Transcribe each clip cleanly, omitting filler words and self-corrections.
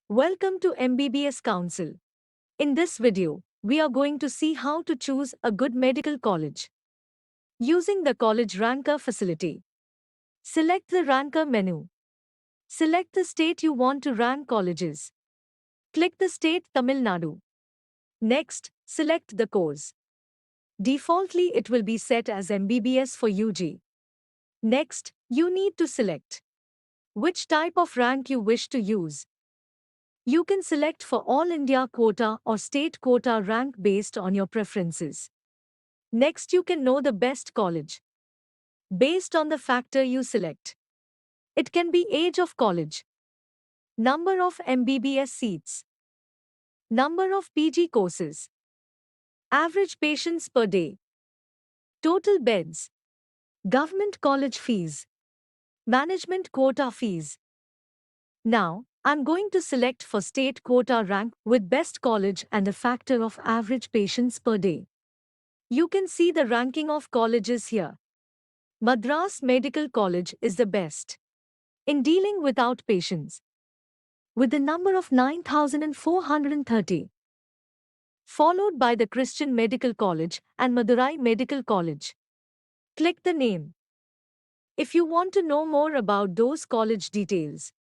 Welcome to MBBS Council. In this video, we are going to see how to choose a good medical college. Using the college ranker facility. Select the ranker menu. Select the state you want to rank colleges. Click the state Tamil Nadu. Next, select the course. Defaultly it will be set as MBBS for UG. Next, you need to select which type of rank you wish to use. You can select for All India quota or state quota rank based on your preferences. Next, you can know the best college based on the factor you select. It can be age of college, number of MBBS seats, number of PG courses, average patients per day, total beds, government college fees, management quota fees. Now, I'm going to select for state quota rank with best college and a factor of average patients per day. You can see the ranking of colleges here. Madras Medical College is the best in dealing with outpatients, with the number of 9,430, followed by the Christian Medical College and Madurai Medical College. Click the name. If you want to know more about those college details,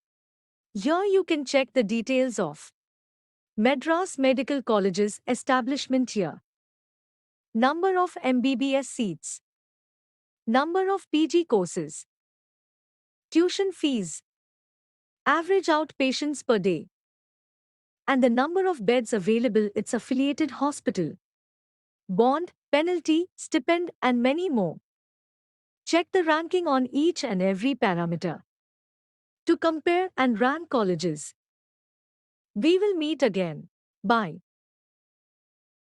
here you can check the details of Madras Medical College's establishment year, number of MBBS seats, number of PG courses, tuition fees, average outpatients per day, and the number of beds available its affiliated hospital, bond, penalty, stipend, and many more. Check the ranking on each and every parameter to compare and rank colleges. We will meet again. Bye.